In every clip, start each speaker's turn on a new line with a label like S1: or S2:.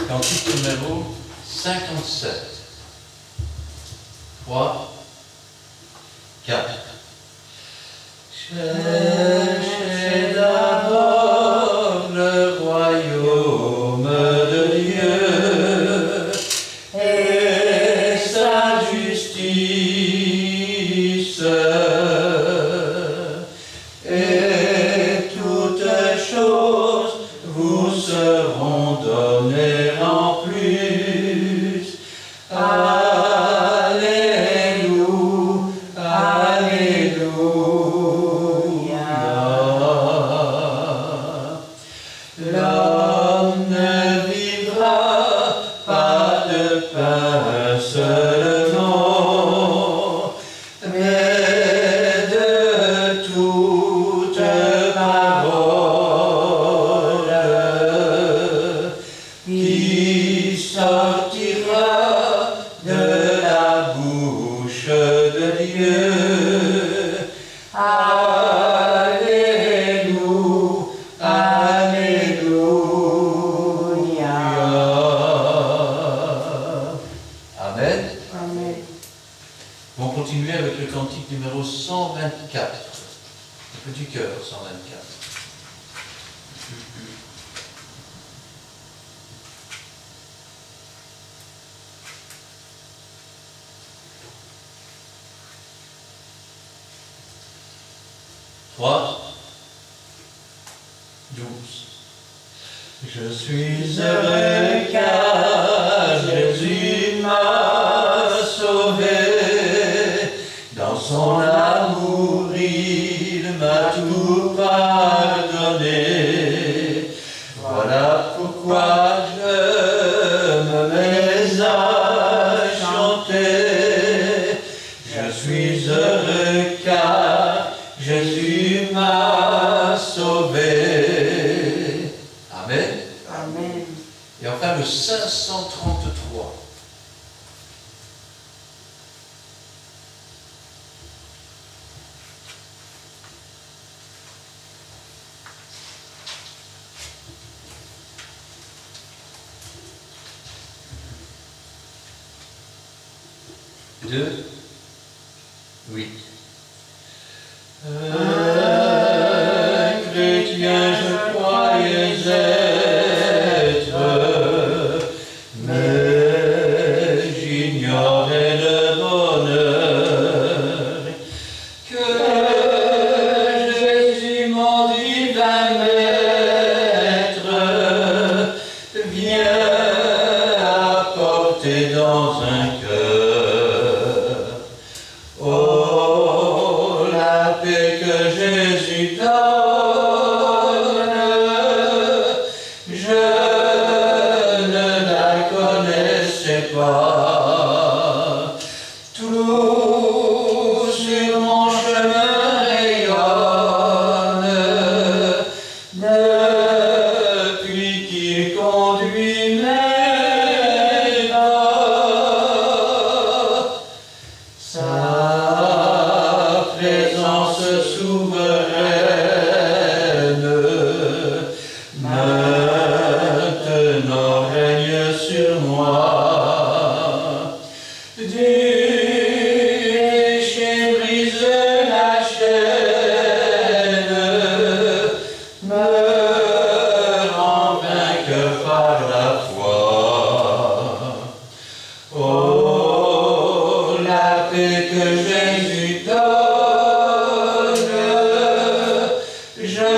S1: Cantique numéro 57. 3, 4. Cherchez d'abord le royaume de Dieu et sa justice, et toutes choses vous seront données en plus. Alléluia, Alléluia. L'homme ne vivra pas de pain seulement, mais de toute parole qui sortira de la bouche de Dieu. Alléluia, Alléluia. Amen.
S2: Amen.
S1: On va continuer avec le cantique numéro 124. Le petit cœur 124. Trois, 12. Je suis heureux car Jésus m'a sauvé. Dans son amour, il m'a tout pardonné. Voilà pourquoi je me mets à chanter. Je suis heureux car Jésus m'a sauvé. Amen.
S2: Amen.
S1: Et enfin le 533. Deux, 8. Chrétien, je croyais être, mais j'ignorais le bonheur que Jésus, mon divin maître, vient apporter dans un cœur. Oh, la paix que Jésus donne, je ne la connaissais pas. Tout sur mon chemin rayonne, depuis qu'il conduit mes pas. Sa présence souveraine maintenant règne sur moi. Du péché brise la chaîne, me rend vainqueur par la foi. Oh, la paix que Jésus donne, je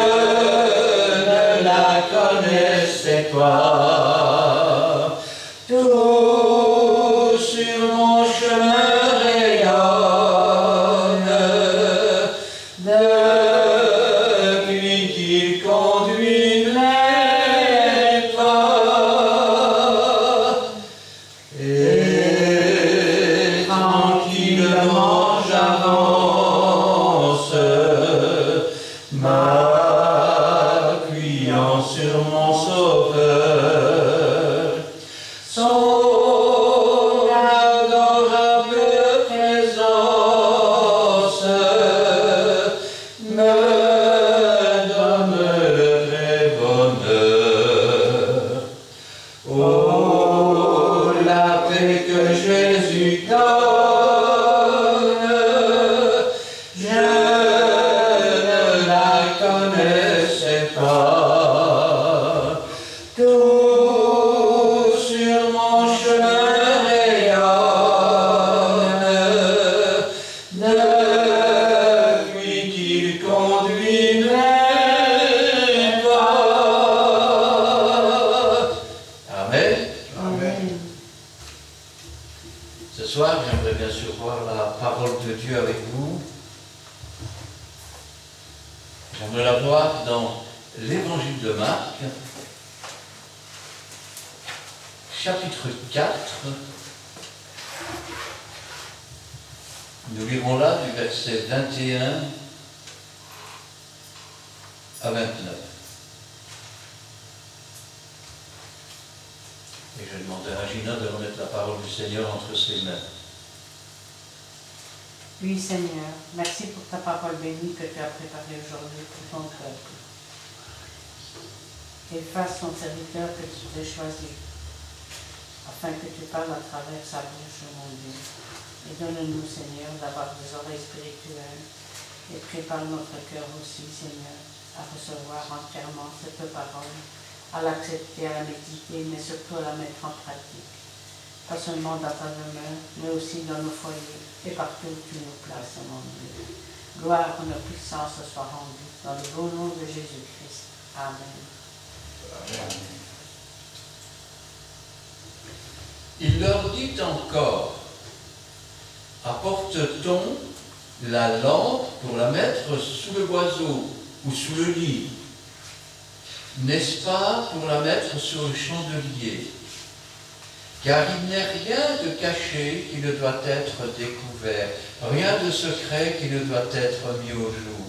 S1: ne la connaissais pas. Tout sur mon chemin rayonne, depuis qu'il conduit mes pas. Et tranquillement j'avance, m'appuyant sur mon Sauveur. Son adorable présence me donne le vrai bonheur. Oh, soir, j'aimerais bien sûr voir la parole de Dieu avec vous. J'aimerais la voir dans l'Évangile de Marc, chapitre 4. Nous lirons là du verset 21 à 29. Et je demande à Gina de remettre la parole du Seigneur entre ses mains.
S2: Oui, Seigneur, merci pour ta parole bénie que tu as préparée aujourd'hui pour ton peuple. Efface ton serviteur que tu t'es choisi, afin que tu parles à travers sa bouche, mon Dieu. Et donne-nous, Seigneur, d'avoir des oreilles spirituelles et prépare notre cœur aussi, Seigneur, à recevoir entièrement cette parole, à l'accepter, à la méditer, mais surtout à la mettre en pratique. Pas seulement dans ta demeure, mais aussi dans nos foyers et partout où tu nous places, mon Dieu. Gloire, honneur, puissance soit rendue dans le beau nom de Jésus-Christ. Amen.
S1: Amen. Il leur dit encore, apporte-t-on la lampe pour la mettre sous le boiseau ou sous le lit? N'est-ce pas pour la mettre sur le chandelier? Car il n'est rien de caché qui ne doit être découvert, rien de secret qui ne doit être mis au jour.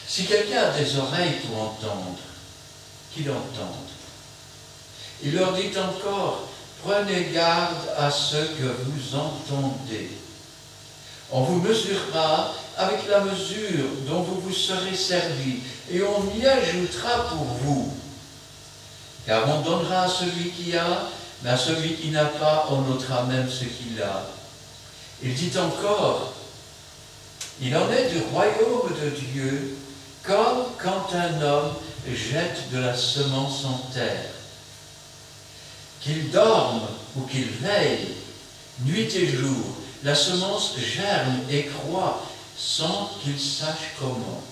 S1: Si quelqu'un a des oreilles pour entendre, qu'il entende. Il leur dit encore, prenez garde à ce que vous entendez. On vous mesurera avec la mesure dont vous vous serez servi, et on y ajoutera pour vous. Car on donnera à celui qui a, mais à celui qui n'a pas, on ôtera même ce qu'il a. Il dit encore, il en est du royaume de Dieu, comme quand un homme jette de la semence en terre. Qu'il dorme ou qu'il veille, nuit et jour, la semence germe et croît sans qu'il sache comment.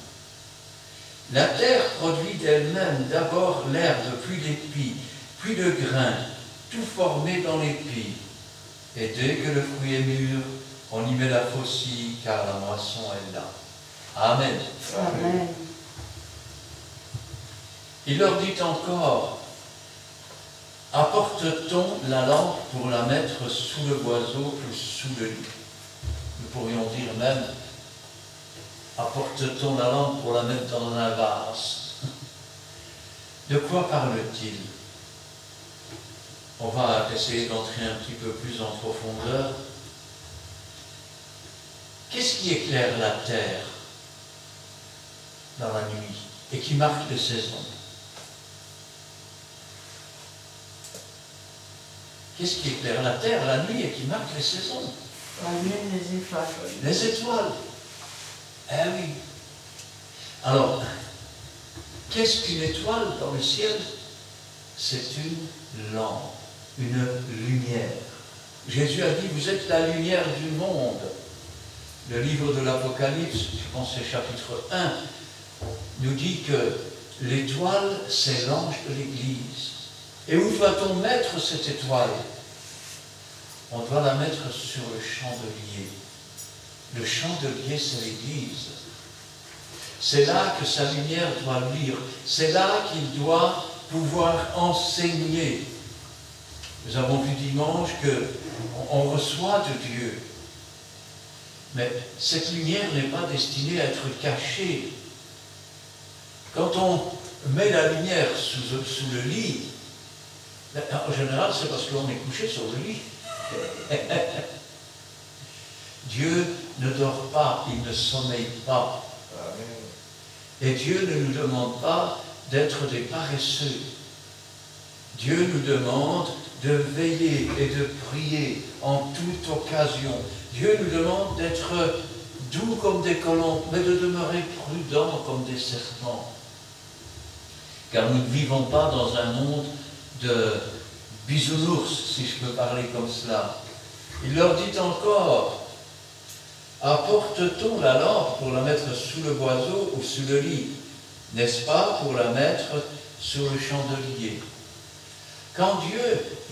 S1: La terre produit d'elle-même d'abord l'herbe, puis l'épis, puis le grain, tout formé dans l'épi. Et dès que le fruit est mûr, on y met la faucille, car la moisson est là. Amen.
S2: Amen.
S1: Il leur dit encore, apporte-t-on la lampe pour la mettre sous le boiseau ou sous le lit? Nous pourrions dire même, apporte-t-on la lampe pour la mettre dans un vase? De quoi parle-t-il? On va essayer d'entrer un petit peu plus en profondeur. Qu'est-ce qui éclaire la terre dans la nuit et qui marque les saisons? Qu'est-ce qui éclaire la terre la nuit et qui marque les saisons?
S2: La lune, les étoiles.
S1: Les étoiles. Eh oui. Alors, qu'est-ce qu'une étoile dans le ciel? C'est une lampe, une lumière. Jésus a dit, vous êtes la lumière du monde. Le livre de l'Apocalypse, je pense que c'est chapitre 1, nous dit que l'étoile, c'est l'ange de l'Église. Et où doit-on mettre cette étoile? On doit la mettre sur le chandelier. Le chandelier, c'est l'Église. C'est là que sa lumière doit luire. C'est là qu'il doit pouvoir enseigner. Nous avons vu dimanche qu'on reçoit de Dieu. Mais cette lumière n'est pas destinée à être cachée. Quand on met la lumière sous le lit, en général, c'est parce qu'on est couché sur le lit. Dieu ne dort pas, il ne sommeille pas. Et Dieu ne nous demande pas d'être des paresseux. Dieu nous demande de veiller et de prier en toute occasion. Dieu nous demande d'être doux comme des colombes, mais de demeurer prudents comme des serpents. Car nous ne vivons pas dans un monde de bisounours, si je peux parler comme cela. Il leur dit encore, apporte-t-on la lampe pour la mettre sous le boiseau ou sous le lit? N'est-ce pas pour la mettre sur le chandelier? Quand Dieu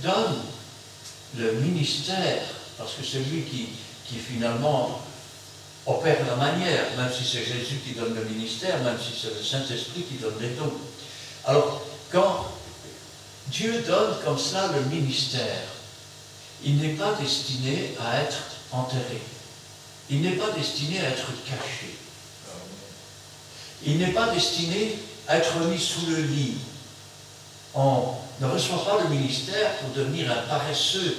S1: donne le ministère parce que c'est lui qui finalement opère la manière, même si c'est Jésus qui donne le ministère, même si c'est le Saint-Esprit qui donne les dons. Alors, quand Dieu donne comme cela le ministère, il n'est pas destiné à être enterré. Il n'est pas destiné à être caché. Il n'est pas destiné à être mis sous le lit. On ne reçoit pas le ministère pour devenir un paresseux.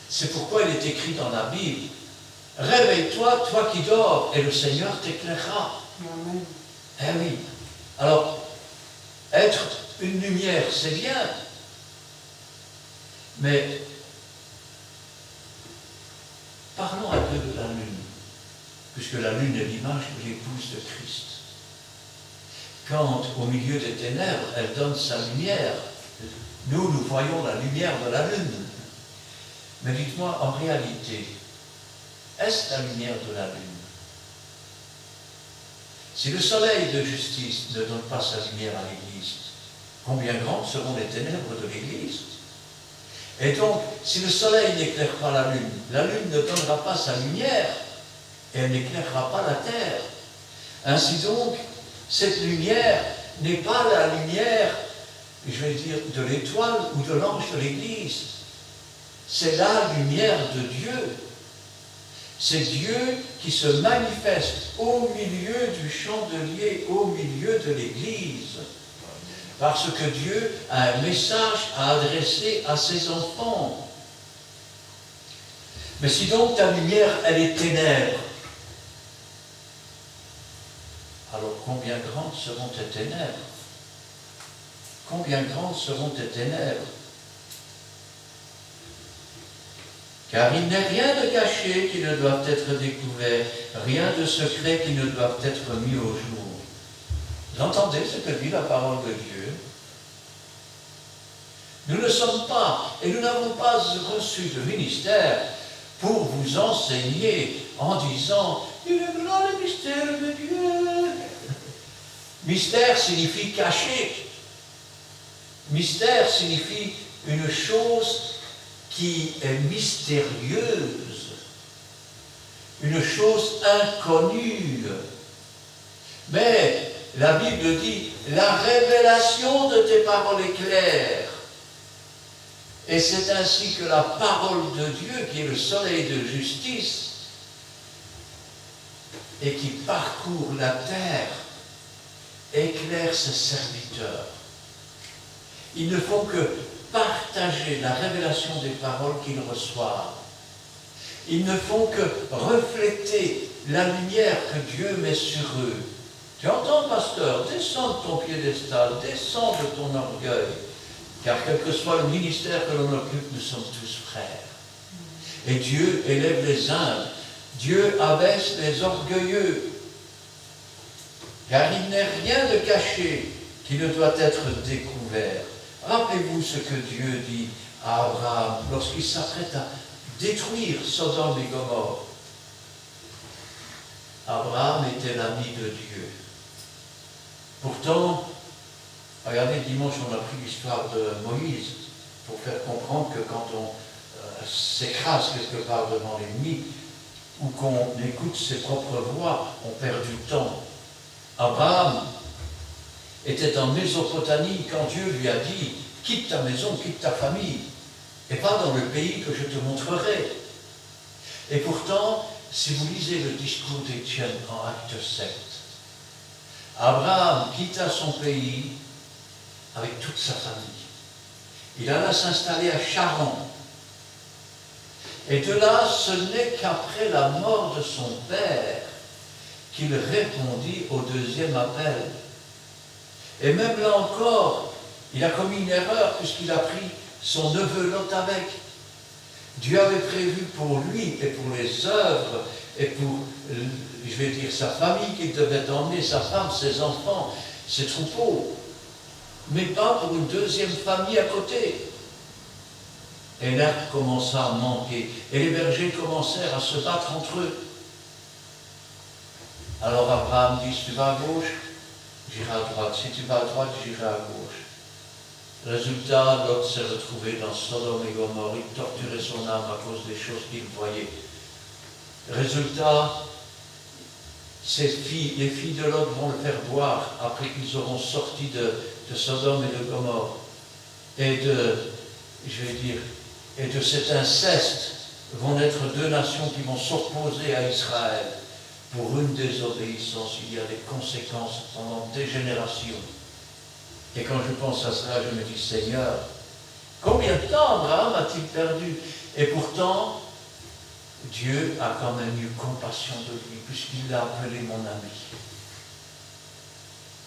S1: C'est pourquoi il est écrit dans la Bible, « Réveille-toi, toi qui dors, et le Seigneur t'éclairera. »
S2: Amen.
S1: Eh oui. Alors, être une lumière, c'est bien. Mais parlons un peu de la lune, puisque la lune est l'image de l'épouse de Christ. Quand, au milieu des ténèbres, elle donne sa lumière, nous voyons la lumière de la lune. Mais dites-moi, en réalité, est-ce la lumière de la lune? Si le soleil de justice ne donne pas sa lumière à l'Église, combien grandes seront les ténèbres de l'Église? Et donc, si le soleil n'éclaire pas la lune ne donnera pas sa lumière, et elle n'éclairera pas la terre. Ainsi donc, cette lumière n'est pas la lumière, je vais dire, de l'étoile ou de l'ange de l'Église. C'est la lumière de Dieu. C'est Dieu qui se manifeste au milieu du chandelier, au milieu de l'Église. Parce que Dieu a un message à adresser à ses enfants. Mais si donc ta lumière, elle est ténèbres, alors combien grandes seront tes ténèbres? Combien grandes seront tes ténèbres? Car il n'est rien de caché qui ne doive être découvert, rien de secret qui ne doive être mis au jour. Vous entendez ce que dit la parole de Dieu? Nous ne sommes pas, et nous n'avons pas reçu de ministère pour vous enseigner en disant « Il est grand le mystère de Dieu ». Mystère signifie caché. Mystère signifie une chose qui est mystérieuse, une chose inconnue. Mais la Bible dit, la révélation de tes paroles est claire. Et c'est ainsi que la parole de Dieu, qui est le soleil de justice, et qui parcourt la terre, éclaire ses serviteurs. Ils ne font que partager la révélation des paroles qu'ils reçoivent. Ils ne font que refléter la lumière que Dieu met sur eux. Tu entends, pasteur, descends de ton piédestal, descends de ton orgueil, car quel que soit le ministère que l'on occupe, nous sommes tous frères. Et Dieu élève les humbles, Dieu abaisse les orgueilleux, car il n'est rien de caché qui ne doit être découvert. Rappelez-vous ce que Dieu dit à Abraham lorsqu'il s'apprête à détruire Sodome et Gomorrhe. Abraham était l'ami de Dieu. Pourtant, regardez, dimanche, on a pris l'histoire de Moïse pour faire comprendre que quand on s'écrase quelque part devant l'ennemi ou qu'on écoute ses propres voix, on perd du temps. Abraham était en Mésopotamie quand Dieu lui a dit « Quitte ta maison, quitte ta famille, et pas dans le pays que je te montrerai. » Et pourtant, si vous lisez le discours d'Étienne en Acte 7, Abraham quitta son pays avec toute sa famille. Il alla s'installer à Charan. Et de là, ce n'est qu'après la mort de son père qu'il répondit au deuxième appel. Et même là encore, il a commis une erreur puisqu'il a pris son neveu Lot avec. Dieu avait prévu pour lui et pour les œuvres et pour, je vais dire, sa famille qu'il devait emmener, sa femme, ses enfants, ses troupeaux, mais pas pour une deuxième famille à côté. Et l'herbe commença à manquer et les bergers commencèrent à se battre entre eux. Alors Abraham dit, si tu vas à gauche, j'irai à droite. Si tu vas à droite, j'irai à gauche. Résultat, Lot s'est retrouvé dans Sodome et Gomorrhe, il torturait son âme à cause des choses qu'il voyait. Résultat, les filles de Lot vont le faire boire après qu'ils auront sorti de Sodome et de Gomorrhe. Et de cet inceste vont naître deux nations qui vont s'opposer à Israël. Pour une désobéissance, il y a des conséquences pendant des générations. Et quand je pense à cela, je me dis, Seigneur, combien de temps Abraham a-t-il perdu? Et pourtant, Dieu a quand même eu compassion de lui, puisqu'il l'a appelé mon ami.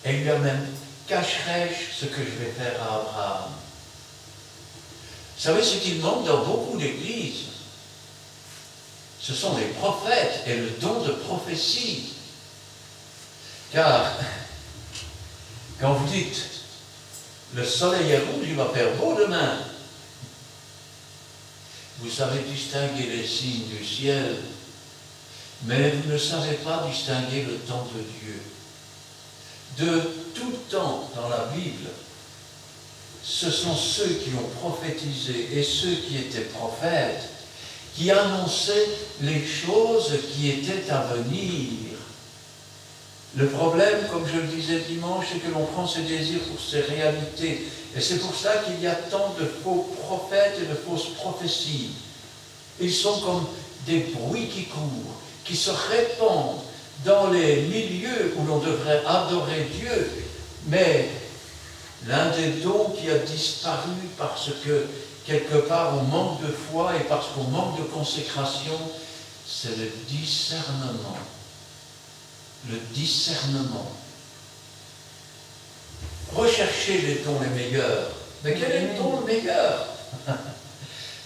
S1: Et il lui a même, cacherai-je ce que je vais faire à Abraham? Vous savez ce qu'il manque dans beaucoup d'églises? Ce sont les prophètes et le don de prophétie. Car, quand vous dites, le soleil est rouge, il va faire beau demain. Vous savez distinguer les signes du ciel, mais vous ne savez pas distinguer le temps de Dieu. De tout temps dans la Bible, ce sont ceux qui ont prophétisé et ceux qui étaient prophètes qui annonçaient les choses qui étaient à venir. Le problème, comme je le disais dimanche, c'est que l'on prend ses désirs pour ses réalités. Et c'est pour ça qu'il y a tant de faux prophètes et de fausses prophéties. Ils sont comme des bruits qui courent, qui se répandent dans les milieux où l'on devrait adorer Dieu. Mais l'un des dons qui a disparu parce que, quelque part, on manque de foi et parce qu'on manque de consécration, c'est le discernement. Le discernement. Recherchez les dons les meilleurs. Mais quel est le don le meilleur?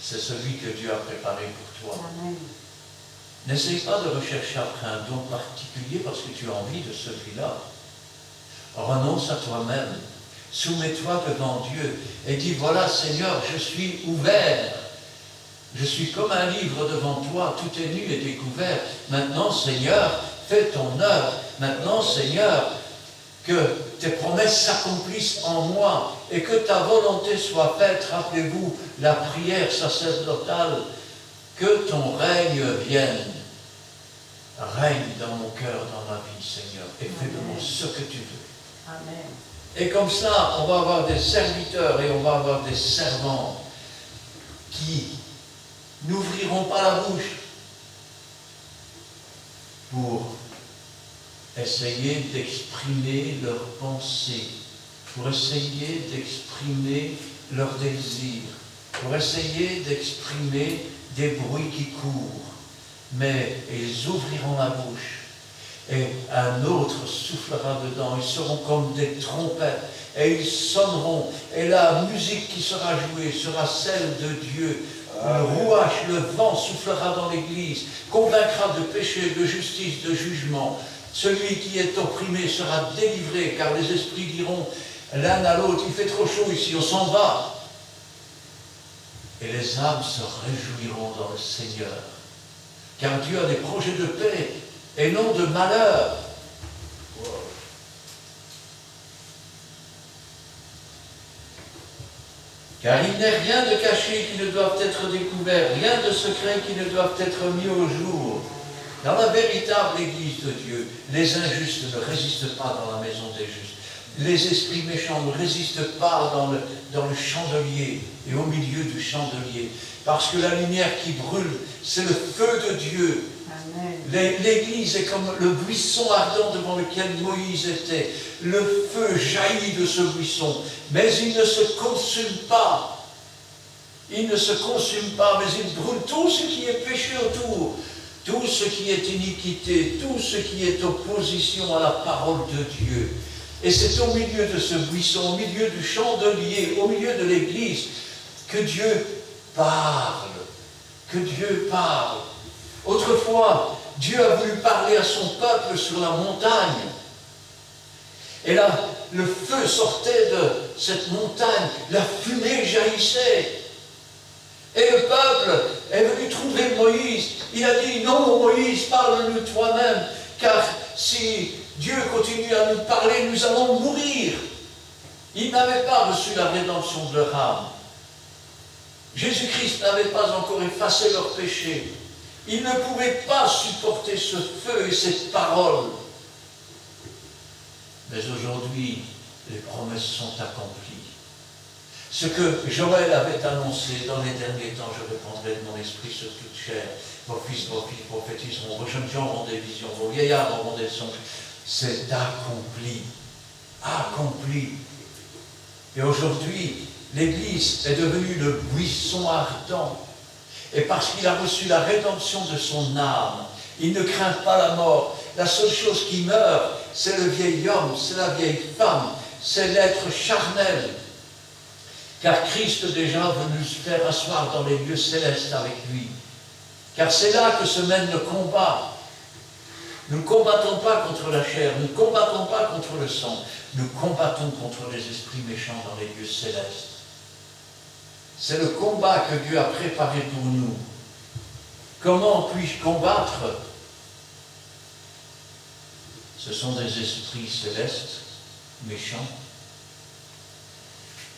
S1: C'est celui que Dieu a préparé pour toi. N'essaye pas de rechercher après un don particulier parce que tu as envie de celui-là. Renonce à toi-même. Soumets-toi devant Dieu et dis, voilà Seigneur, je suis ouvert. Je suis comme un livre devant toi, tout est nu et découvert. Maintenant Seigneur, fais ton œuvre. Maintenant Seigneur, que tes promesses s'accomplissent en moi et que ta volonté soit faite. Rappelez-vous la prière sacerdotale, que ton règne vienne. Règne dans mon cœur, dans ma vie, Seigneur, et fais de moi ce que tu veux.
S2: Amen.
S1: Et comme ça, on va avoir des serviteurs et on va avoir des servants qui n'ouvriront pas la bouche pour essayer d'exprimer leurs pensées, pour essayer d'exprimer leurs désirs, pour essayer d'exprimer des bruits qui courent. Mais ils ouvriront la bouche et un autre soufflera dedans. Ils seront comme des trompettes et ils sonneront. Et la musique qui sera jouée sera celle de Dieu. Le rouage, le vent soufflera dans l'église, convaincra de péché, de justice, de jugement. Celui qui est opprimé sera délivré, car les esprits diront l'un à l'autre, il fait trop chaud ici, on s'en va. Et les âmes se réjouiront dans le Seigneur, car Dieu a des projets de paix et non de malheur. Car il n'est rien de caché qui ne doive être découvert, rien de secret qui ne doive être mis au jour. Dans la véritable Église de Dieu, les injustes ne résistent pas dans la maison des justes. Les esprits méchants ne résistent pas dans le chandelier et au milieu du chandelier. Parce que la lumière qui brûle, c'est le feu de Dieu. L'Église est comme le buisson ardent devant lequel Moïse était. Le feu jaillit de ce buisson, mais il ne se consume pas. Il ne se consume pas, mais il brûle tout ce qui est péché autour, tout ce qui est iniquité, tout ce qui est opposition à la parole de Dieu. Et c'est au milieu de ce buisson, au milieu du chandelier, au milieu de l'Église, que Dieu parle. Que Dieu parle. Autrefois, Dieu a voulu parler à son peuple sur la montagne. Et là, le feu sortait de cette montagne, la fumée jaillissait. Et le peuple est venu trouver Moïse. Il a dit, non Moïse, parle-nous toi-même, car si Dieu continue à nous parler, nous allons mourir. Ils n'avaient pas reçu la rédemption de leur âme. Jésus-Christ n'avait pas encore effacé leurs péchés. Ils ne pouvaient pas supporter ce feu et cette parole. Mais aujourd'hui, les promesses sont accomplies. Ce que Joël avait annoncé dans les derniers temps, je répandrai de mon esprit sur toute chair. Vos fils prophétiseront, vos jeunes gens auront des visions, vos vieillards auront des songes. C'est accompli. Accompli. Et aujourd'hui, l'Église est devenue le buisson ardent. Et parce qu'il a reçu la rédemption de son âme, il ne craint pas la mort. La seule chose qui meurt, c'est le vieil homme, c'est la vieille femme, c'est l'être charnel. Car Christ est déjà venu se faire asseoir dans les lieux célestes avec lui. Car c'est là que se mène le combat. Nous ne combattons pas contre la chair, nous ne combattons pas contre le sang, nous combattons contre les esprits méchants dans les lieux célestes. C'est le combat que Dieu a préparé pour nous. Comment puis-je combattre? Ce sont des esprits célestes, méchants.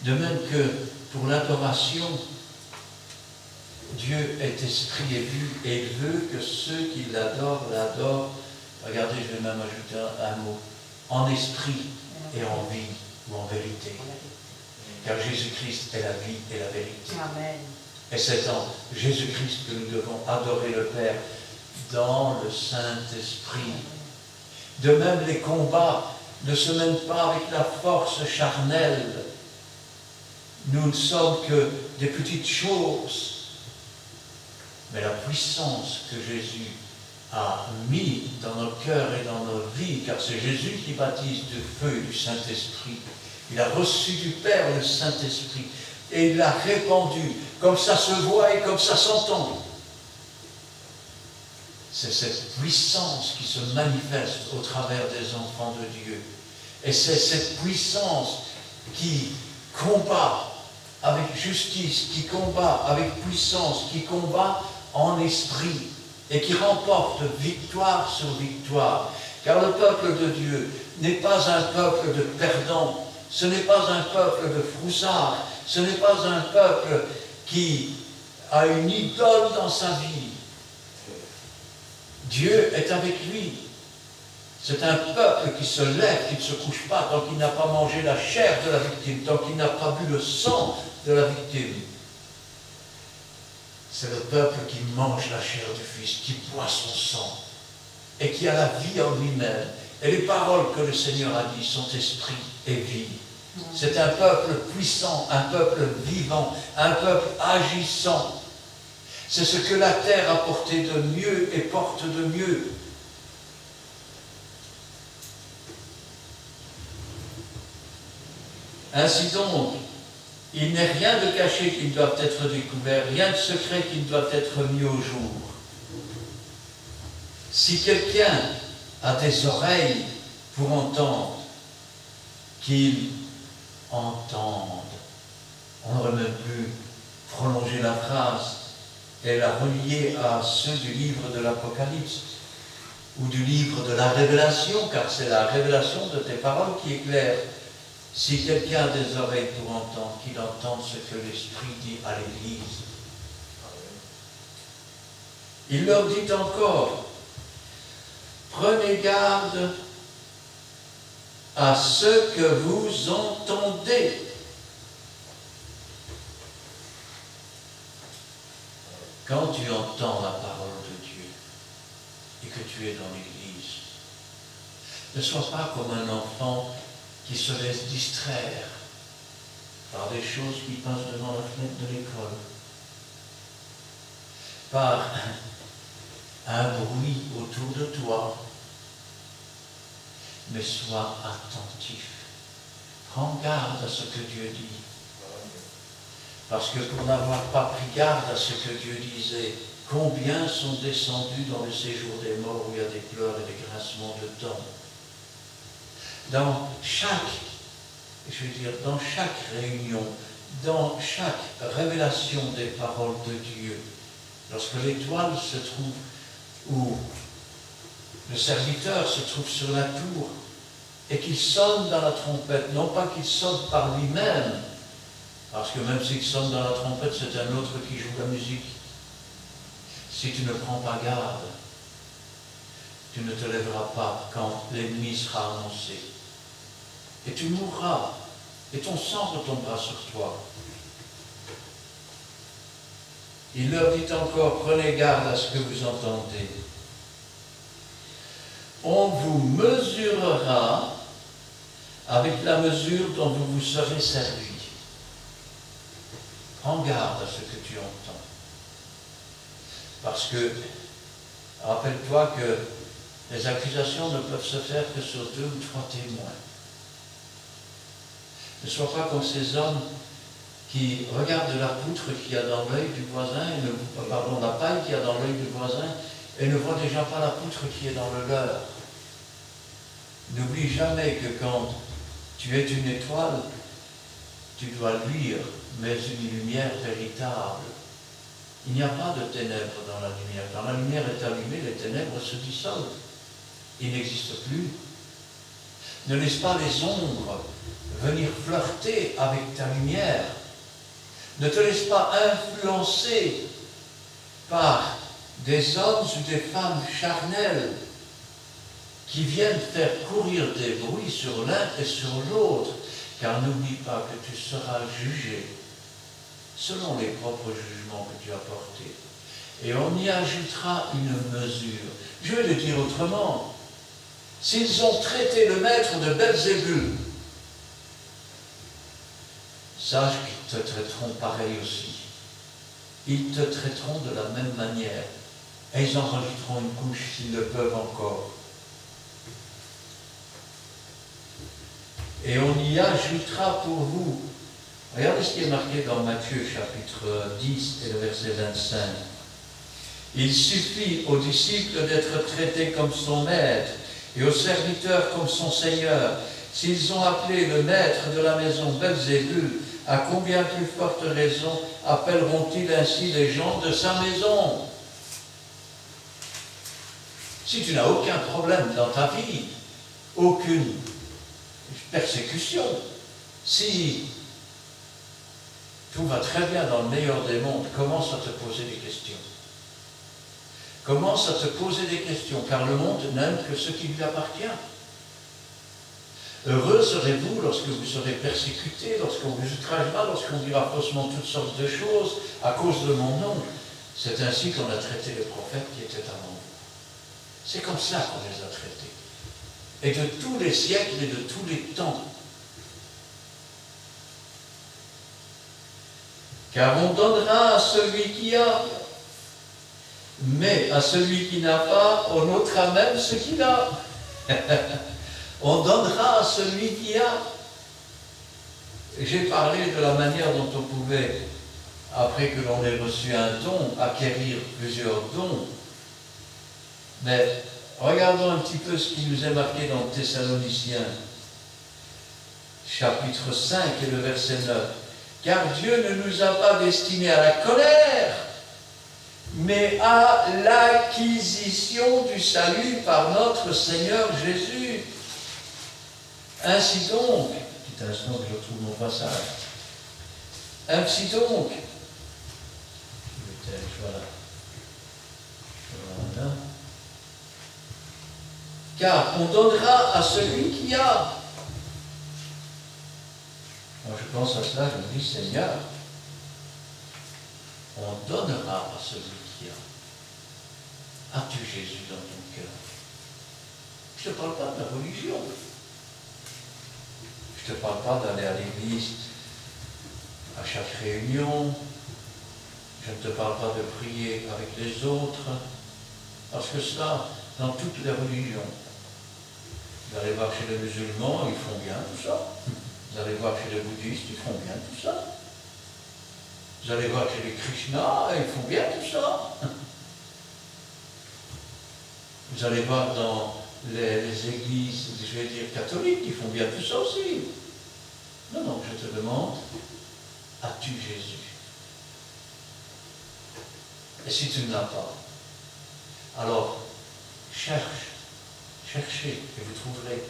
S1: De même que pour l'adoration, Dieu est esprit et il veut que ceux qui l'adorent, l'adorent. Regardez, je vais même ajouter un mot. En esprit et en vie ou en vérité. Car Jésus-Christ est la vie et la vérité.
S2: Amen.
S1: Et c'est en Jésus-Christ que nous devons adorer le Père dans le Saint-Esprit. De même, les combats ne se mènent pas avec la force charnelle. Nous ne sommes que des petites choses. Mais la puissance que Jésus a mis dans nos cœurs et dans nos vies, car c'est Jésus qui baptise du feu et du Saint-Esprit. Il a reçu du Père le Saint-Esprit et il l'a répandu, comme ça se voit et comme ça s'entend. C'est cette puissance qui se manifeste au travers des enfants de Dieu. Et c'est cette puissance qui combat avec justice, qui combat avec puissance, qui combat en esprit et qui remporte victoire sur victoire. Car le peuple de Dieu n'est pas un peuple de perdants, ce n'est pas un peuple de froussards, ce n'est pas un peuple qui a une idole dans sa vie. Dieu est avec lui. C'est un peuple qui se lève, qui ne se couche pas tant qu'il n'a pas mangé la chair de la victime, tant qu'il n'a pas bu le sang de la victime. C'est le peuple qui mange la chair du Fils, qui boit son sang et qui a la vie en lui-même. Et les paroles que le Seigneur a dit sont esprit et vie. C'est un peuple puissant, un peuple vivant, un peuple agissant. C'est ce que la terre a porté de mieux et porte de mieux. Ainsi donc, il n'est rien de caché qui ne doit être découvert, rien de secret qui ne doit être mis au jour. Si quelqu'un a des oreilles pour entendre, qu'il entende. On n'aurait même plus prolongé la phrase et la relier à ceux du livre de l'Apocalypse ou du livre de la Révélation, car c'est la révélation de tes paroles qui éclaire. Si quelqu'un a des oreilles pour entendre, qu'il entende ce que l'Esprit dit à l'Église. Il leur dit encore, prenez garde à ce que vous entendez. Quand tu entends la parole de Dieu et que tu es dans l'Église, ne sois pas comme un enfant qui se laisse distraire par des choses qui passent devant la fenêtre de l'école, par un bruit autour de toi, mais sois attentif. Prends garde à ce que Dieu dit. Parce que pour n'avoir pas pris garde à ce que Dieu disait, combien sont descendus dans le séjour des morts où il y a des pleurs et des grincements de dents. Dans chaque réunion, dans chaque révélation des paroles de Dieu, lorsque l'étoile se trouve, ou le serviteur se trouve sur la tour, et qu'il sonne dans la trompette, non pas qu'il sonne par lui-même, parce que même s'il sonne dans la trompette, c'est un autre qui joue la musique. Si tu ne prends pas garde, tu ne te lèveras pas quand l'ennemi sera annoncé. Et tu mourras, et ton sang retombera sur toi. Il leur dit encore, prenez garde à ce que vous entendez. On vous mesurera avec la mesure dont vous vous serez servi. Prends garde à ce que tu entends. Parce que, rappelle-toi que les accusations ne peuvent se faire que sur 2 ou 3 témoins. Ne sois pas comme ces hommes qui regardent la poutre qu'il y a dans l'œil du voisin, la paille qu'il y a dans l'œil du voisin, et ne voient déjà pas la poutre qui est dans le leur. N'oublie jamais que quand tu es une étoile, tu dois luire, mais une lumière véritable. Il n'y a pas de ténèbres dans la lumière. Quand la lumière est allumée, les ténèbres se dissolvent. Ils n'existent plus. Ne laisse pas les ombres venir flirter avec ta lumière. Ne te laisse pas influencer par des hommes ou des femmes charnelles qui viennent faire courir des bruits sur l'un et sur l'autre, car n'oublie pas que tu seras jugé selon les propres jugements que tu as portés. Et on y ajoutera une mesure. Je vais le dire autrement. S'ils ont traité le maître de Belzébul, sache qu'ils te traiteront pareil aussi. Ils te traiteront de la même manière. Et ils en rajouteront une couche s'ils le peuvent encore. Et on y ajoutera pour vous. Regardez ce qui est marqué dans Matthieu chapitre 10 et le verset 25. Il suffit aux disciples d'être traités comme son maître et aux serviteurs comme son Seigneur. S'ils ont appelé le maître de la maison Belzébul, à combien plus forte raison appelleront-ils ainsi les gens de sa maison? Si tu n'as aucun problème dans ta vie, aucune persécution, si tout va très bien dans le meilleur des mondes, commence à te poser des questions. Commence à te poser des questions, car le monde n'aime que ce qui lui appartient. Heureux serez-vous lorsque vous serez persécutés, lorsqu'on vous outragera, lorsqu'on dira faussement toutes sortes de choses à cause de mon nom. C'est ainsi qu'on a traité les prophètes qui étaient avant vous. C'est comme ça qu'on les a traités. Et de tous les siècles et de tous les temps. Car on donnera à celui qui a, mais à celui qui n'a pas, on ôtera même ce qu'il a. On donnera à celui qui a. J'ai parlé de la manière dont on pouvait, après que l'on ait reçu un don, acquérir plusieurs dons. Mais regardons un petit peu ce qui nous est marqué dans Thessaloniciens, chapitre 5 et le verset 9. Car Dieu ne nous a pas destinés à la colère, mais à l'acquisition du salut par notre Seigneur Jésus. Ainsi donc, petit instant que je retrouve mon passage. Ainsi donc, voilà. Car on donnera à celui qui a. Moi je pense à cela, je me dis, Seigneur, on donnera à celui qui a. As-tu Jésus dans ton cœur? Je ne te parle pas de la religion. Je ne te parle pas d'aller à l'église à chaque réunion. Je ne te parle pas de prier avec les autres. Parce que cela, dans toutes les religions, vous allez voir chez les musulmans, ils font bien tout ça. Vous allez voir chez les bouddhistes, ils font bien tout ça. Vous allez voir chez les Krishna, ils font bien tout ça. Vous allez voir dans les églises, je vais dire catholiques, ils font bien tout ça aussi. Non, non, je te demande, as-tu Jésus? Et si tu ne l'as pas, alors cherchez, et vous trouverez.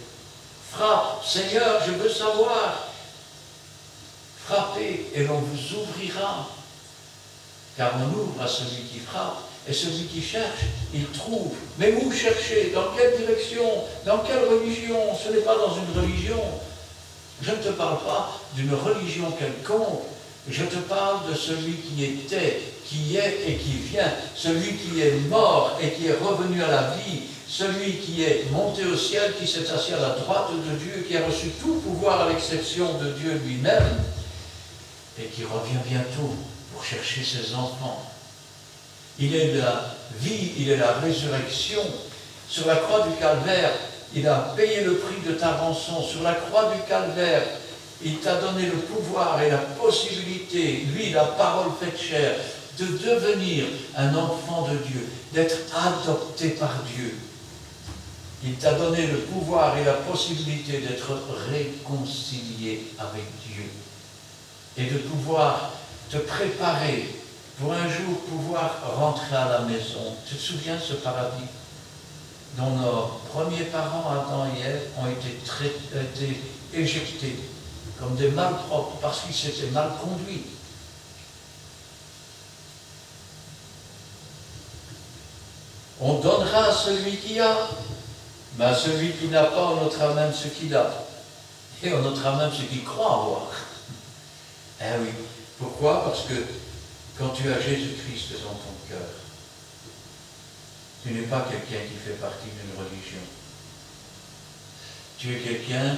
S1: Frappe, Seigneur, je veux savoir. Frappez et l'on vous ouvrira. Car on ouvre à celui qui frappe, et celui qui cherche, il trouve. Mais où chercher? Dans quelle direction? Dans quelle religion? Ce n'est pas dans une religion. Je ne te parle pas d'une religion quelconque. Je te parle de celui qui était, qui est et qui vient. Celui qui est mort et qui est revenu à la vie. Celui qui est monté au ciel, qui s'est assis à la droite de Dieu, qui a reçu tout pouvoir à l'exception de Dieu lui-même, et qui revient bientôt pour chercher ses enfants. Il est la vie, il est la résurrection. Sur la croix du calvaire, il a payé le prix de ta rançon. Sur la croix du calvaire, il t'a donné le pouvoir et la possibilité, lui, la parole faite chair, de devenir un enfant de Dieu, d'être adopté par Dieu. Il t'a donné le pouvoir et la possibilité d'être réconcilié avec Dieu et de pouvoir te préparer pour un jour pouvoir rentrer à la maison. Tu te souviens de ce paradis dont nos premiers parents, Adam et Ève, ont été éjectés comme des malpropres parce qu'ils s'étaient mal conduits. On donnera à celui qui a, mais à celui qui n'a pas, on notera même ce qu'il a. Et on notera même ce qu'il croit avoir. Eh oui. Pourquoi? Parce que quand tu as Jésus-Christ dans ton cœur, tu n'es pas quelqu'un qui fait partie d'une religion. Tu es quelqu'un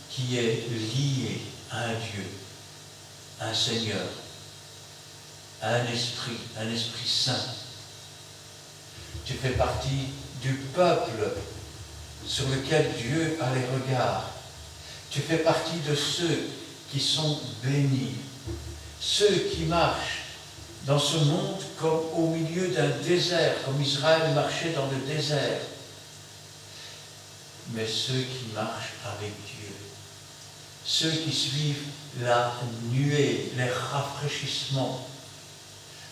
S1: qui est lié à un Dieu, un Seigneur, à un Esprit Saint. Tu fais partie du peuple sur lequel Dieu a les regards. Tu fais partie de ceux qui sont bénis, ceux qui marchent dans ce monde comme au milieu d'un désert, comme Israël marchait dans le désert, mais ceux qui marchent avec Dieu, ceux qui suivent la nuée, les rafraîchissements,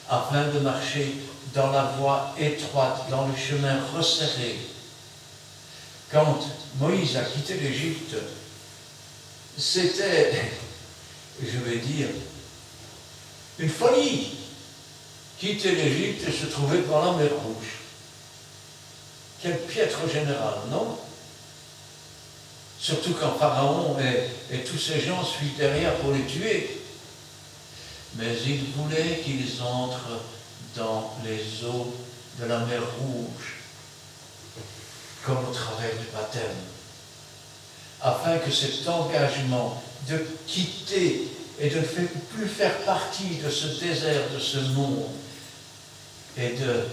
S1: afin de marcher dans la voie étroite, dans le chemin resserré. Quand Moïse a quitté l'Égypte, c'était, je vais dire, une folie. Quitter l'Égypte et se trouver devant la mer Rouge. Quel piètre général, non? Surtout quand Pharaon et tous ces gens suivent derrière pour les tuer. Mais il voulait qu'ils entrent dans les eaux de la mer Rouge, comme au travers du baptême, afin que cet engagement de quitter et de ne plus faire partie de ce désert, de ce monde, et de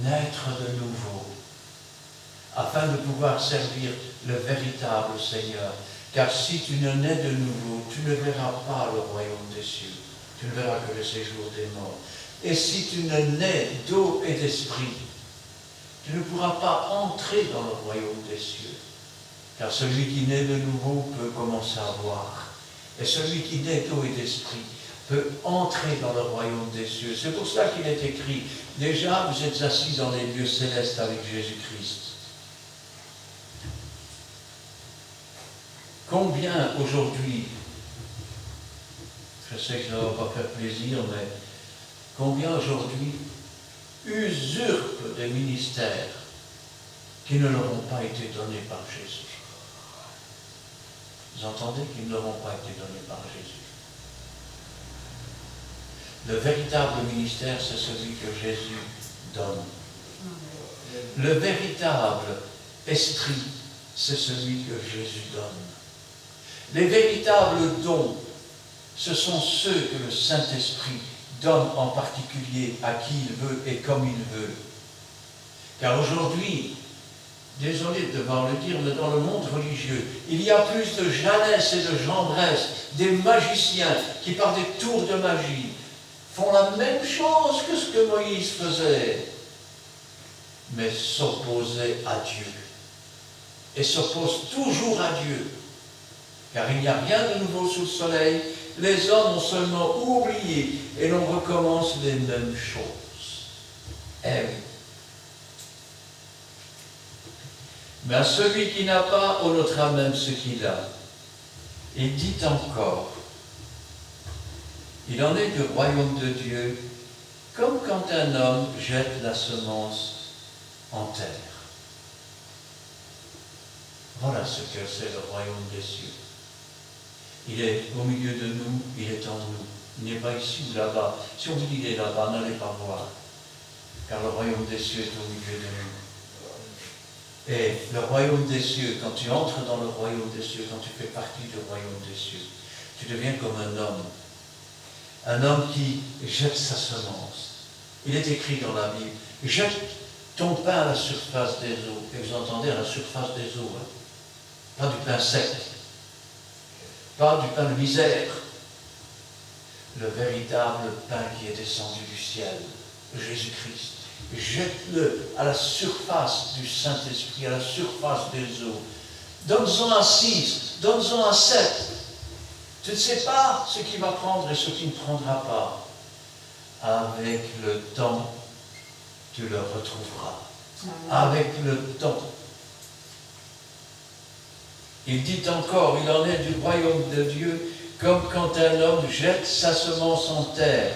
S1: naître de nouveau, afin de pouvoir servir le véritable Seigneur. Car si tu ne nais de nouveau, tu ne verras pas le royaume des cieux. Tu ne verras que le séjour des morts. Et si tu ne nais d'eau et d'esprit, tu ne pourras pas entrer dans le royaume des cieux. Car celui qui naît de nouveau peut commencer à voir. Et celui qui naît d'eau et d'esprit peut entrer dans le royaume des cieux. C'est pour cela qu'il est écrit, déjà vous êtes assis dans les lieux célestes avec Jésus-Christ. Combien aujourd'hui, je sais que ça ne va pas faire plaisir, mais combien aujourd'hui usurpent des ministères qui ne leur ont pas été donnés par Jésus. Vous entendez qu'ils ne leur ont pas été donnés par Jésus. Le véritable ministère, c'est celui que Jésus donne. Le véritable esprit, c'est celui que Jésus donne. Les véritables dons, ce sont ceux que le Saint-Esprit donne en particulier à qui il veut et comme il veut. Car aujourd'hui, désolé de devoir le dire, mais dans le monde religieux, il y a plus de Jeannès et de Gendresse, des magiciens qui par des tours de magie font la même chose que ce que Moïse faisait, mais s'opposaient à Dieu. Et s'opposent toujours à Dieu. Car il n'y a rien de nouveau sous le soleil, les hommes ont seulement oublié et l'on recommence les mêmes choses. Eh oui. Mais à celui qui n'a pas, on notera même ce qu'il a. Il dit encore, il en est du royaume de Dieu, comme quand un homme jette la semence en terre. Voilà ce que c'est le royaume des cieux. Il est au milieu de nous, il est en nous. Il n'est pas ici ou là-bas. Si on vous dit qu'il est là-bas, n'allez pas voir. Car le royaume des cieux est au milieu de nous. Et le royaume des cieux, quand tu entres dans le royaume des cieux, quand tu fais partie du royaume des cieux, tu deviens comme un homme. Un homme qui jette sa semence. Il est écrit dans la Bible, jette ton pain à la surface des eaux. Et vous entendez, à la surface des eaux, hein? Pas du pain sec, pas du pain de misère. Le véritable pain qui est descendu du ciel, Jésus-Christ. Jette-le à la surface du Saint-Esprit, à la surface des eaux. Donne-en à 6, donne-en à 7. Tu ne sais pas ce qui va prendre et ce qui ne prendra pas. Avec le temps, tu le retrouveras. Avec le temps. Il dit encore, il en est du royaume de Dieu, comme quand un homme jette sa semence en terre.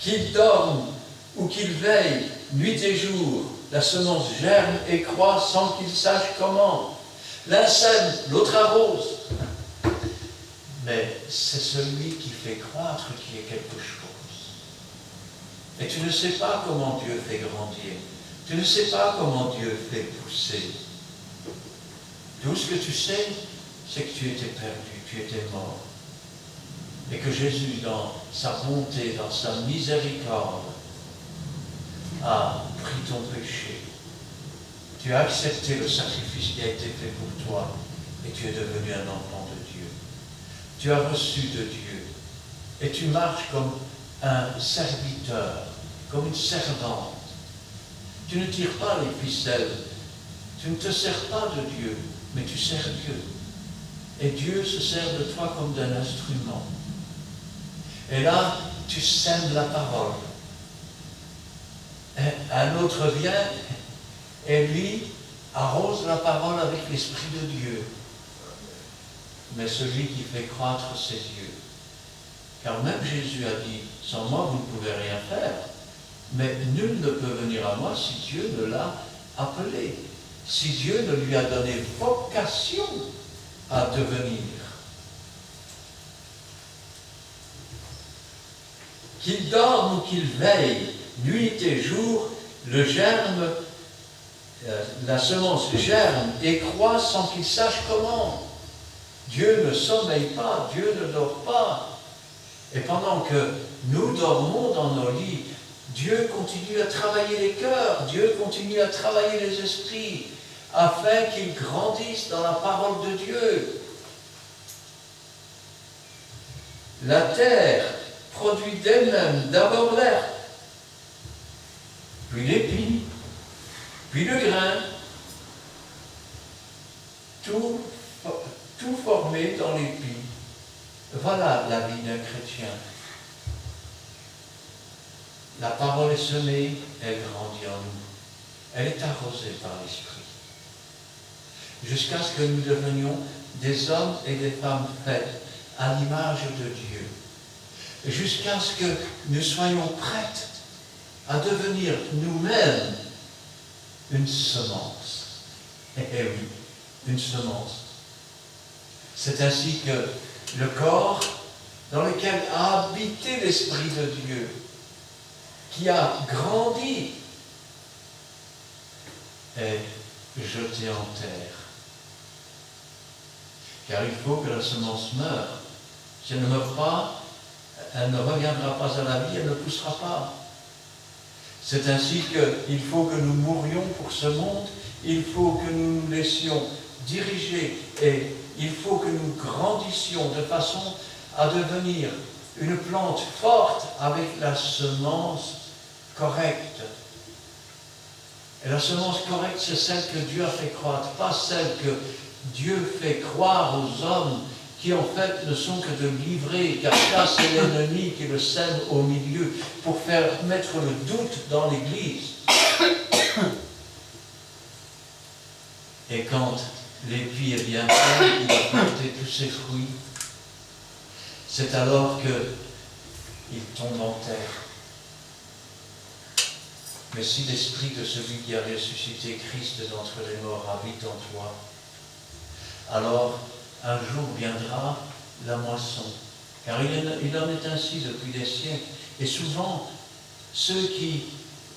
S1: Qu'il dorme ou qu'il veille, nuit et jour, la semence germe et croît sans qu'il sache comment. L'un sème, l'autre arrose. Mais c'est celui qui fait croître qui est quelque chose. Et tu ne sais pas comment Dieu fait grandir. Tu ne sais pas comment Dieu fait pousser. Tout ce que tu sais, c'est que tu étais perdu, tu étais mort. Et que Jésus, dans sa bonté, dans sa miséricorde, a pris ton péché. Tu as accepté le sacrifice qui a été fait pour toi et tu es devenu un enfant de Dieu. Tu as reçu de Dieu et tu marches comme un serviteur, comme une servante. Tu ne tires pas les ficelles, tu ne te sers pas de Dieu, mais tu sers Dieu. Et Dieu se sert de toi comme d'un instrument. Et là, tu sèmes la parole. Et un autre vient et lui arrose la parole avec l'Esprit de Dieu. Mais celui qui fait croître, c'est Dieu. Car même Jésus a dit, sans moi vous ne pouvez rien faire. Mais nul ne peut venir à moi si Dieu ne l'a appelé. Si Dieu ne lui a donné vocation à devenir. Qu'il dorme ou qu'il veille, nuit et jour, le germe, la semence germe et croît sans qu'il sache comment. Dieu ne sommeille pas, Dieu ne dort pas. Et pendant que nous dormons dans nos lits, Dieu continue à travailler les cœurs, Dieu continue à travailler les esprits, afin qu'ils grandissent dans la parole de Dieu. La terre produit d'elle-même d'abord l'herbe, puis l'épi, puis le grain, tout formé dans l'épi. Voilà la vie d'un chrétien. La parole est semée, elle grandit en nous. Elle est arrosée par l'Esprit. Jusqu'à ce que nous devenions des hommes et des femmes faits à l'image de Dieu. Jusqu'à ce que nous soyons prêts à devenir nous-mêmes une semence. Eh oui, une semence. C'est ainsi que le corps dans lequel a habité l'Esprit de Dieu, qui a grandi, est jeté en terre. Car il faut que la semence meure. Si elle ne meurt pas, elle ne reviendra pas à la vie, elle ne poussera pas. C'est ainsi qu'il faut que nous mourions pour ce monde, il faut que nous nous laissions diriger et il faut que nous grandissions de façon à devenir une plante forte avec la semence correcte. Et la semence correcte, c'est celle que Dieu a fait croître, pas celle que Dieu fait croire aux hommes qui en fait ne sont que de livrés, car ça c'est l'ennemi qui le sème au milieu pour faire mettre le doute dans l'Église. Et quand l'épi est bien fait, il a porté tous ses fruits, c'est alors qu'il tombe en terre. Mais si l'esprit de celui qui a ressuscité Christ d'entre les morts habite en toi, alors un jour viendra la moisson. Car il en est ainsi depuis des siècles. Et souvent, ceux qui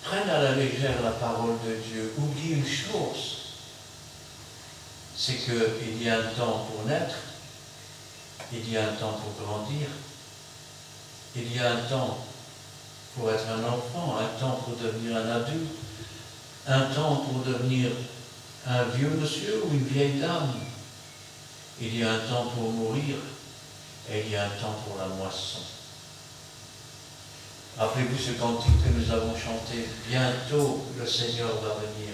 S1: prennent à la légère la parole de Dieu oublient une chose, c'est qu'il y a un temps pour naître, il y a un temps pour grandir, il y a un temps pour être un enfant, un temps pour devenir un adulte, un temps pour devenir un vieux monsieur ou une vieille dame. Il y a un temps pour mourir et il y a un temps pour la moisson. Rappelez-vous ce cantique que nous avons chanté, bientôt le Seigneur va venir.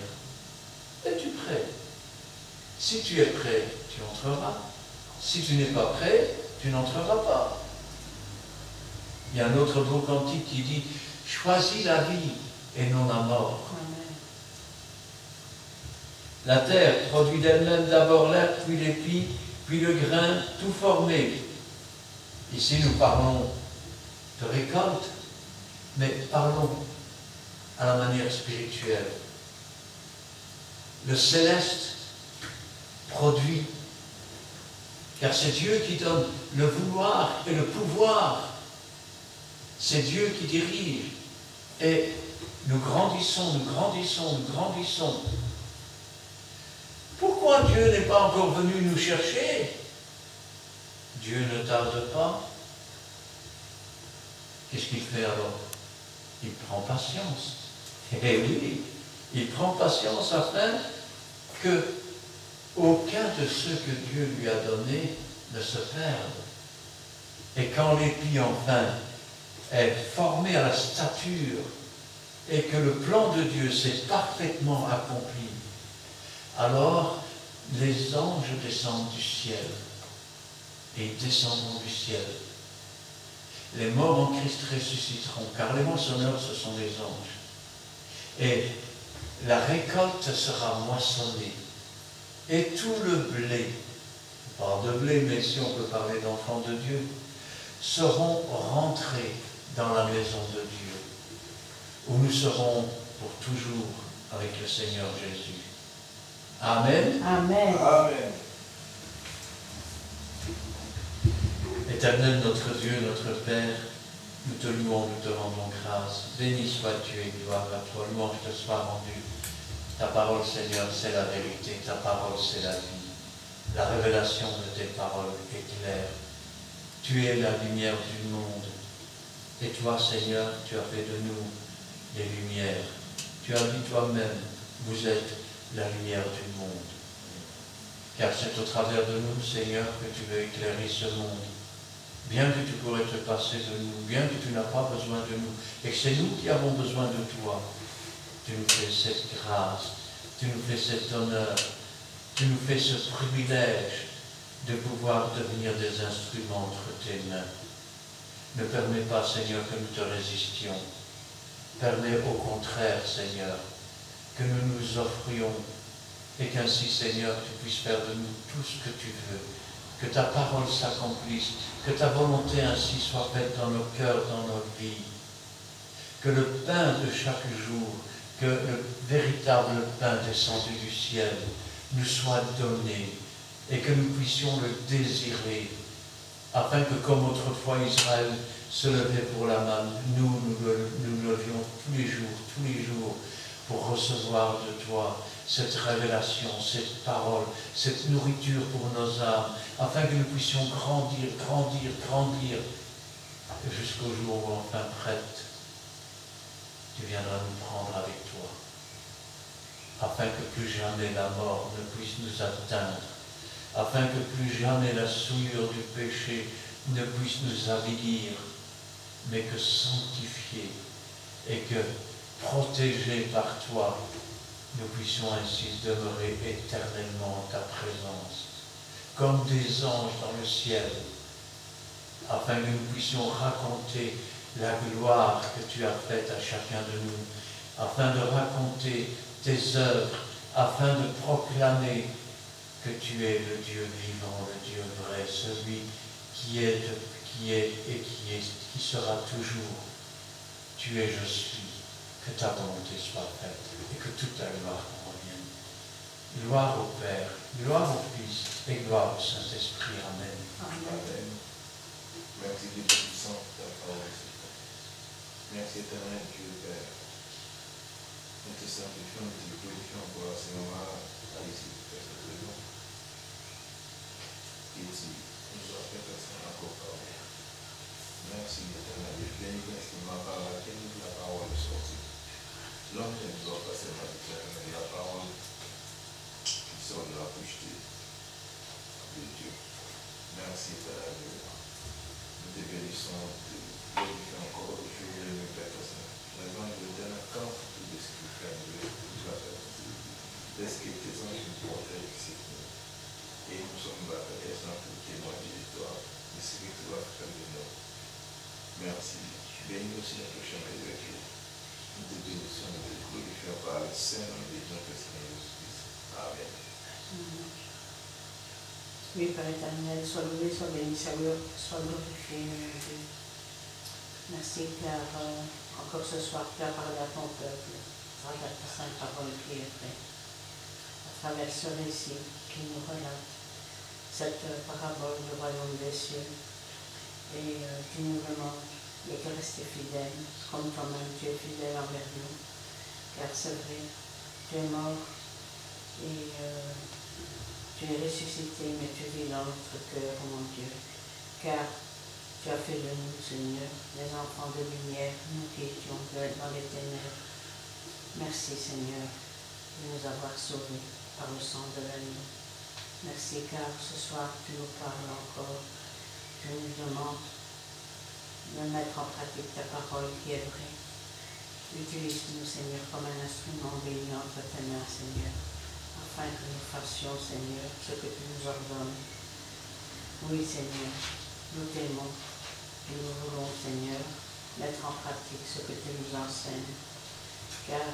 S1: Es-tu prêt? Si tu es prêt, tu entreras. Si tu n'es pas prêt, tu n'entreras pas. Il y a un autre beau cantique qui dit « Choisis la vie et non la mort ». La terre produit d'elle-même d'abord l'herbe, puis l'épi, puis le grain, tout formé. Ici, nous parlons de récolte, mais parlons à la manière spirituelle. Le céleste produit, car c'est Dieu qui donne le vouloir et le pouvoir. C'est Dieu qui dirige. Et nous grandissons, nous grandissons, nous grandissons. Pourquoi Dieu n'est pas encore venu nous chercher? Dieu ne tarde pas. Qu'est-ce qu'il fait alors? Il prend patience. Eh oui, il prend patience afin que aucun de ceux que Dieu lui a donnés ne se perde. Et quand l'épi enfin est formé à la stature et que le plan de Dieu s'est parfaitement accompli, alors les anges descendent du ciel et ils descendront du ciel. Les morts en Christ ressusciteront, car les moissonneurs, ce sont les anges. Et la récolte sera moissonnée. Et tout le blé, on parle de blé, mais si on peut parler d'enfants de Dieu, seront rentrés dans la maison de Dieu, où nous serons pour toujours avec le Seigneur Jésus. Amen.
S2: Amen.
S3: Amen.
S1: Éternel notre Dieu, notre Père, nous te louons, nous te rendons grâce. Béni sois-tu et gloire à toi. Louange te soit rendue. Ta parole, Seigneur, c'est la vérité. Ta parole, c'est la vie. La révélation de tes paroles est claire. Tu es la lumière du monde. Et toi, Seigneur, tu as fait de nous des lumières. Tu as dit toi-même, vous êtes la lumière du monde. Car c'est au travers de nous, Seigneur, que tu veux éclairer ce monde. Bien que tu pourrais te passer de nous, bien que tu n'as pas besoin de nous, et que c'est nous qui avons besoin de toi, tu nous fais cette grâce, tu nous fais cet honneur, tu nous fais ce privilège de pouvoir devenir des instruments entre tes mains. Ne permets pas, Seigneur, que nous te résistions. Permets au contraire, Seigneur, que nous nous offrions et qu'ainsi, Seigneur, tu puisses faire de nous tout ce que tu veux. Que ta parole s'accomplisse, que ta volonté ainsi soit faite dans nos cœurs, dans nos vies. Que le pain de chaque jour, que le véritable pain descendu du ciel nous soit donné et que nous puissions le désirer, afin que comme autrefois Israël se levait pour la manne, nous levions tous les jours, pour recevoir de toi cette révélation, cette parole, cette nourriture pour nos âmes, afin que nous puissions grandir jusqu'au jour où enfin prête, tu viendras nous prendre avec toi, afin que plus jamais la mort ne puisse nous atteindre, afin que plus jamais la souillure du péché ne puisse nous avilir, mais que sanctifier et que protégés par toi, nous puissions ainsi demeurer éternellement en ta présence, comme des anges dans le ciel, afin que nous puissions raconter la gloire que tu as faite à chacun de nous, afin de raconter tes œuvres afin de proclamer que tu es le Dieu vivant, le Dieu vrai, celui qui est et qui sera toujours. Tu es, je suis, que ta volonté soit faite et que toute ta gloire en revienne. Gloire au Père, gloire au Fils et gloire au Saint-Esprit. Amen.
S3: Amen. Merci Dieu Tout-Puissant pour ta parole. Merci éternel Dieu Père. Nous te sanctifions, nous te glorifions pour ce moment à l'issue de cette réunion. Et tu nous as fait personne encore parler. Merci éternel Dieu. Béni l'instrument par laquelle la parole est sortie. L'homme ne doit pas seulement éternel, mais la parole qui sort de la bouche de Dieu. Merci éternel Dieu. Nous te bénissons, te glorifions encore aujourd'hui, le Père Saint. Raison de l'éternel camp, tout ce que tu fais, toute la personne. Laisse que tes anges nous protègent ici. Et nous sommes là, Père Saint, pour témoigner de toi, de ce que tu vas faire de nous. Merci. Bénis aussi notre chemin de Dieu. Nous te bénissons, nous te glorifions par le Saint de notre Seigneur Jésus-Christ. Amen.
S2: Oui, Père éternel, sois loué, sois béni, sois glorifié, mon Dieu. Merci car encore ce soir, tu as parlé à ton peuple, à travers ta sainte parole qui est vraie, à travers ce récit qui nous relate cette parabole du royaume des cieux. Et tu nous demandes de te rester fidèle, comme toi-même tu es fidèle envers nous. Car c'est vrai, tu es mort et tu es ressuscité, mais tu vis dans notre cœur, mon Dieu. Car tu as fait de nous, Seigneur, les enfants de lumière, nous qui étions dans les ténèbres. Merci, Seigneur, de nous avoir sauvés par le sang de l'agneau. Merci, car ce soir, tu nous parles encore. Tu nous demandes de mettre en pratique ta parole qui est vraie. Utilise-nous, Seigneur, comme un instrument béni entre tes mains, Seigneur, afin que nous fassions, Seigneur, ce que tu nous ordonnes. Oui, Seigneur, nous t'aimons. Et nous voulons, Seigneur, mettre en pratique ce que tu nous enseignes, car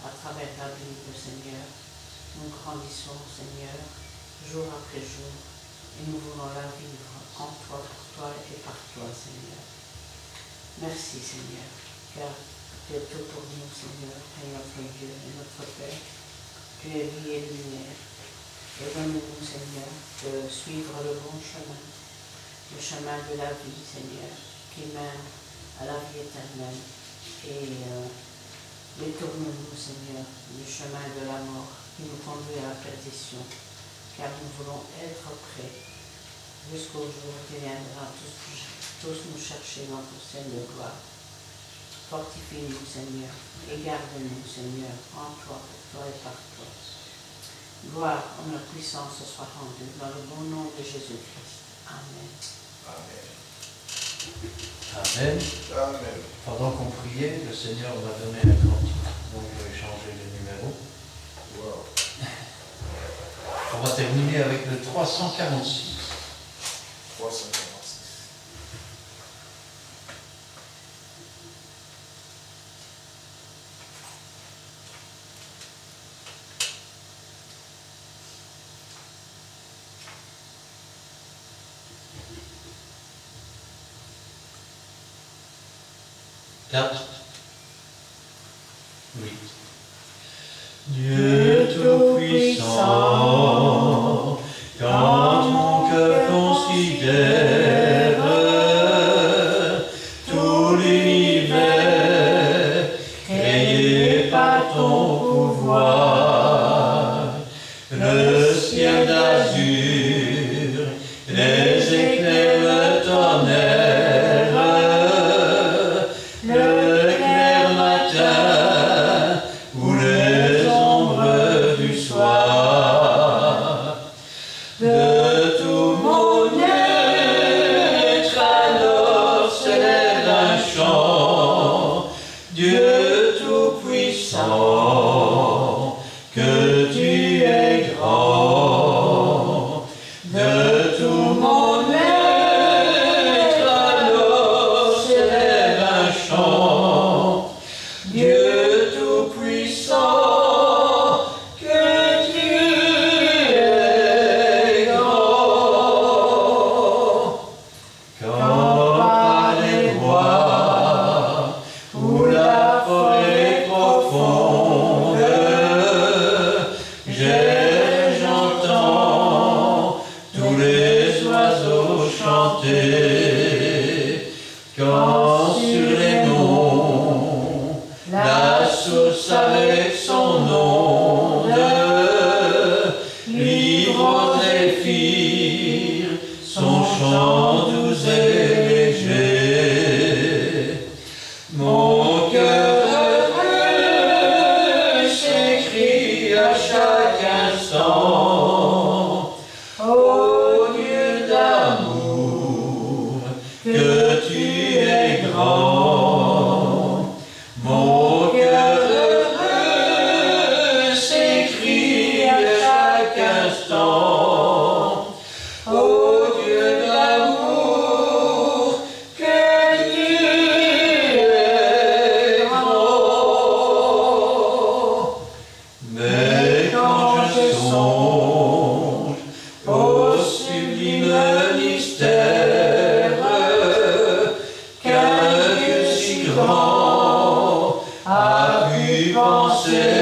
S2: à travers la Bible, Seigneur, nous grandissons, Seigneur, jour après jour, et nous voulons la vivre en toi, pour toi et par toi, Seigneur. Merci, Seigneur, car tu es tout pour nous, Seigneur, et notre Dieu et notre Père. Tu es vie et lumière, et donne-nous, Seigneur, de suivre le bon chemin, le chemin de la vie, Seigneur, qui mène à la vie éternelle. Et détourne-nous, Seigneur, du chemin de la mort qui nous conduit à la perdition, car nous voulons être prêts jusqu'au jour où tu viendras tous nous chercher dans ton ciel de gloire. Fortifie-nous, Seigneur, et garde-nous, Seigneur, en toi, pour toi et par toi. Gloire, honneur, puissance soit rendue dans le bon nom de Jésus-Christ. Amen.
S3: Amen.
S1: Amen.
S3: Amen.
S1: Pendant qu'on priait, le Seigneur m'a donné un cantique, donc je vais changer le numéro.
S3: Wow.
S1: On va terminer avec le 346.
S3: 346.
S1: Dieu Tout-Puissant, quand mon cœur considère tout l'univers créé par ton pouvoir, le ciel d'azur, les éclairs, le tonnerre, le clair matin ou les ombres du soir. De tout mon être alors s'élève un chant, Dieu Tout-Puissant, que tu es grand. De tout mon être alors s'élève un chant, Dieu Tout-Puissant, que source avec son onde, livre aux zéphyrs son chant doux et léger. Mon cœur heureux s'écrie à chaque instant, ô Dieu d'amour, que tu es grand. Mon cœur heureux s'écrie à chaque instant, ô Dieu d'amour, que tu es grand. Mais quand je songe au sublime mystère qu'un Dieu si grand a pu penser